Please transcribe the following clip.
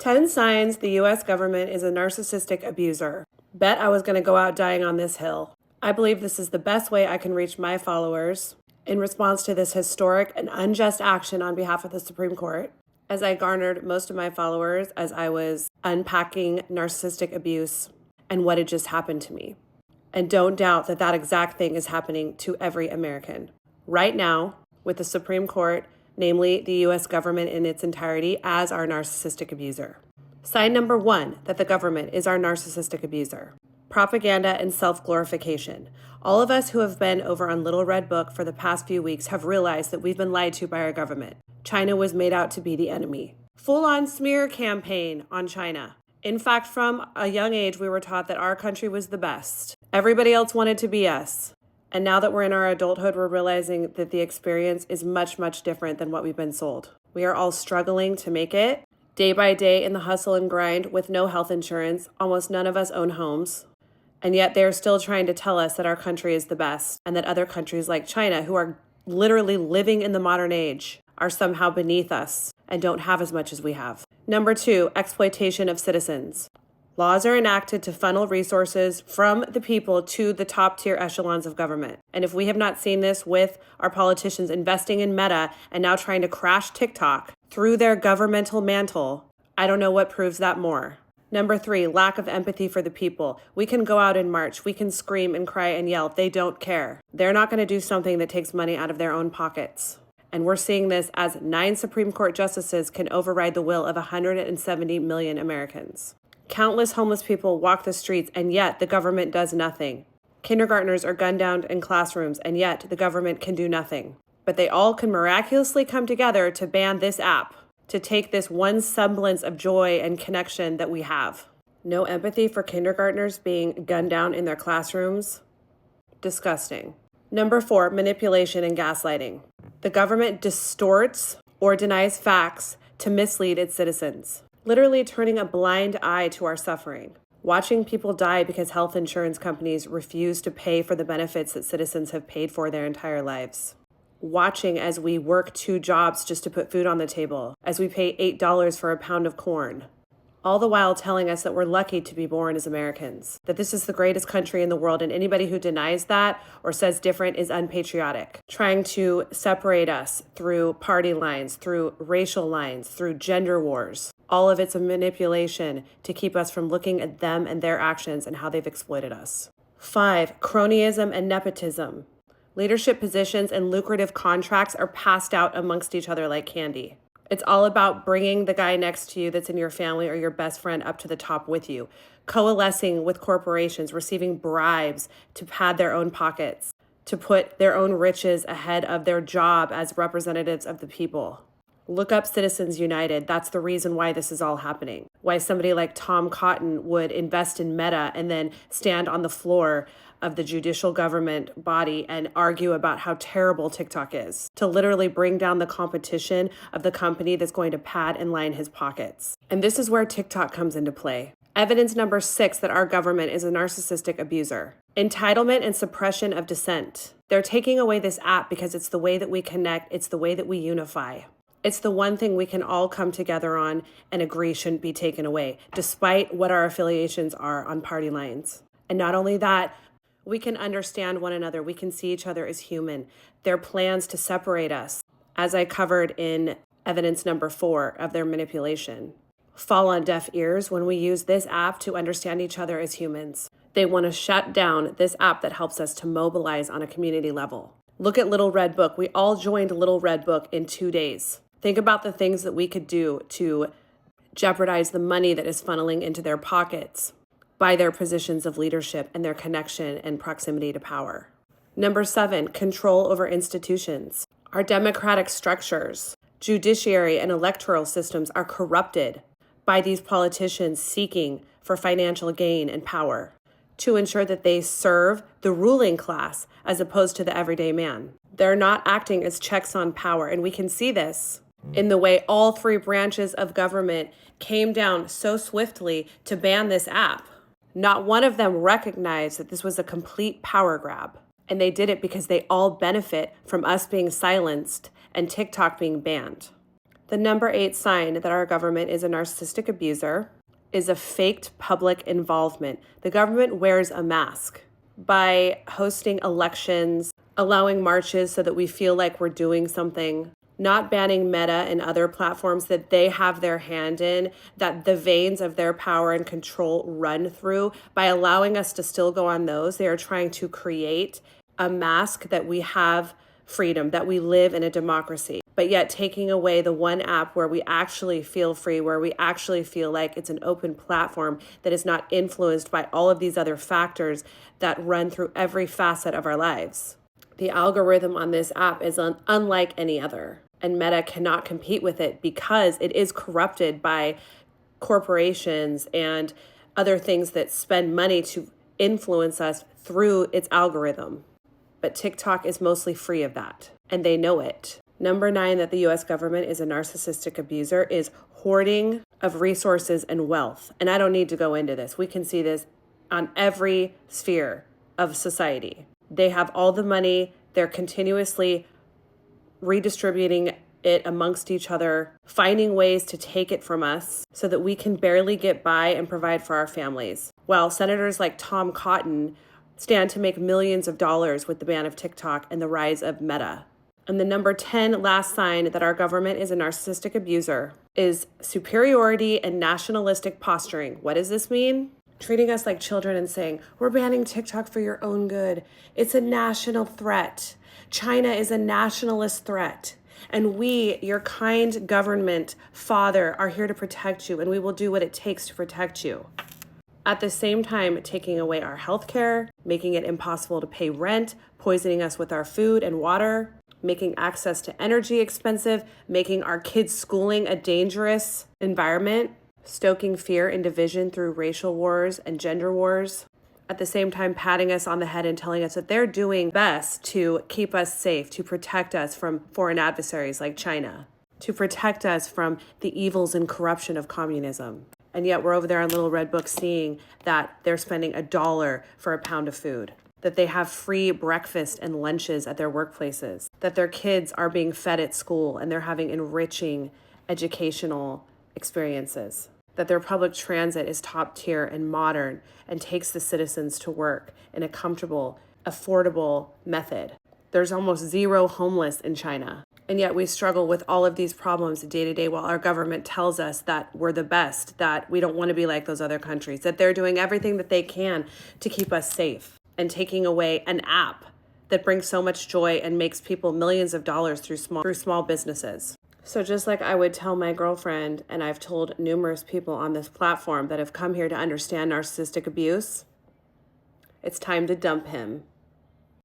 10 signs the U.S. government is a narcissistic abuser. Bet I was going to go out dying on this hill. I believe this is the best way I can reach my followers in response to this historic and unjust action on behalf of the Supreme Court, as I garnered most of my followers as I was unpacking narcissistic abuse and what had just happened to me. And don't doubt that that exact thing is happening to every American. Right now, with the Supreme Court, namely the U.S. government in its entirety, as our narcissistic abuser. Sign number 1, that the government is our narcissistic abuser. Propaganda and self-glorification. All of us who have been over on Little Red Book for the past few weeks have realized that we've been lied to by our government. China was made out to be the enemy. Full-on smear campaign on China. In fact, from a young age, we were taught that our country was the best. Everybody else wanted to be us. And now that we're in our adulthood, we're realizing that the experience is much, much different than what we've been sold. We are all struggling to make it day by day in the hustle and grind with no health insurance. Almost none of us own homes. And yet they're still trying to tell us that our country is the best and that other countries like China, who are literally living in the modern age, are somehow beneath us and don't have as much as we have. Number 2, exploitation of citizens. Laws are enacted to funnel resources from the people to the top tier echelons of government. And if we have not seen this with our politicians investing in Meta and now trying to crash TikTok through their governmental mantle, I don't know what proves that more. Number 3, lack of empathy for the people. We can go out and march. We can scream and cry and yell. They don't care. They're not going to do something that takes money out of their own pockets. And we're seeing this as 9 Supreme Court justices can override the will of 170 million Americans. Countless homeless people walk the streets, and yet the government does nothing. Kindergartners are gunned down in classrooms, and yet the government can do nothing. But they all can miraculously come together to ban this app, to take this one semblance of joy and connection that we have. No empathy for kindergartners being gunned down in their classrooms? Disgusting. Number 4, manipulation and gaslighting. The government distorts or denies facts to mislead its citizens, literally turning a blind eye to our suffering. Watching people die because health insurance companies refuse to pay for the benefits that citizens have paid for their entire lives. Watching as we work 2 jobs just to put food on the table, as we pay $8 for a pound of corn. All the while telling us that we're lucky to be born as Americans, that this is the greatest country in the world, and anybody who denies that or says different is unpatriotic. Trying to separate us through party lines, through racial lines, through gender wars. All of it's a manipulation to keep us from looking at them and their actions and how they've exploited us. 5, cronyism and nepotism. Leadership positions and lucrative contracts are passed out amongst each other like candy. It's all about bringing the guy next to you that's in your family or your best friend up to the top with you, coalescing with corporations, receiving bribes to pad their own pockets, to put their own riches ahead of their job as representatives of the people. Look up Citizens United. That's the reason why this is all happening. Why somebody like tomcotton would invest in Meta and then stand on the floor of the judicial government body and argue about how terrible TikTok is, to literally bring down the competition of the company that's going to pad and line his pockets. And this is where TikTok comes into play. Evidence number 6 that our government is a narcissistic abuser. Entitlement and suppression of dissent. They're taking away this app because it's the way that we connect, it's the way that we unify. It's the one thing we can all come together on and agree shouldn't be taken away, despite what our affiliations are on party lines. And not only that, we can understand one another. We can see each other as human. Their plans to separate us, as I covered in evidence number 4 of their manipulation, fall on deaf ears when we use this app to understand each other as humans. They want to shut down this app that helps us to mobilize on a community level. Look at Little Red Book. We all joined Little Red Book in 2 days. Think about the things that we could do to jeopardize the money that is funneling into their pockets by their positions of leadership and their connection and proximity to power. Number 7, control over institutions. Our democratic structures, judiciary, and electoral systems are corrupted by these politicians seeking for financial gain and power to ensure that they serve the ruling class as opposed to the everyday man. They're not acting as checks on power, and we can see this in the way all 3 branches of government came down so swiftly to ban this app. Not one of them recognized that this was a complete power grab. And they did it because they all benefit from us being silenced and TikTok being banned. The number 8 sign that our government is a narcissistic abuser is a faked public involvement. The government wears a mask by hosting elections, allowing marches so that we feel like we're doing something, not banning Meta and other platforms that they have their hand in, that the veins of their power and control run through. By allowing us to still go on those, they are trying to create a mask that we have freedom, that we live in a democracy, but yet taking away the one app where we actually feel free, where we actually feel like it's an open platform that is not influenced by all of these other factors that run through every facet of our lives. The algorithm on this app is unlike any other, and Meta cannot compete with it because it is corrupted by corporations and other things that spend money to influence us through its algorithm. But TikTok is mostly free of that, and they know it. Number 9, that the US government is a narcissistic abuser, is hoarding of resources and wealth. And I don't need to go into this. We can see this on every sphere of society. They have all the money. They're continuously redistributing it amongst each other, finding ways to take it from us so that we can barely get by and provide for our families. While senators like tomcotton stand to make millions of dollars with the ban of TikTok and the rise of Meta. And the number 10 last sign that our government is a narcissistic abuser is superiority and nationalistic posturing. What does this mean? Treating us like children and saying, we're banning TikTok for your own good. It's a national threat. China is a nationalist threat. And we, your kind government father, are here to protect you, and we will do what it takes to protect you. At the same time, taking away our health care, making it impossible to pay rent, poisoning us with our food and water, making access to energy expensive, making our kids' schooling a dangerous environment, stoking fear and division through racial wars and gender wars. At the same time, patting us on the head and telling us that they're doing best to keep us safe, to protect us from foreign adversaries like China, to protect us from the evils and corruption of communism. And yet we're over there on Little Red Book seeing that they're spending $1 for a pound of food, that they have free breakfast and lunches at their workplaces, that their kids are being fed at school and they're having enriching educational experiences, that their public transit is top tier and modern and takes the citizens to work in a comfortable, affordable method. There's almost zero homeless in China. And yet we struggle with all of these problems day to day while our government tells us that we're the best, that we don't want to be like those other countries, that they're doing everything that they can to keep us safe, and taking away an app that brings so much joy and makes people millions of dollars through small businesses. So just like I would tell my girlfriend, and I've told numerous people on this platform that have come here to understand narcissistic abuse, it's time to dump him.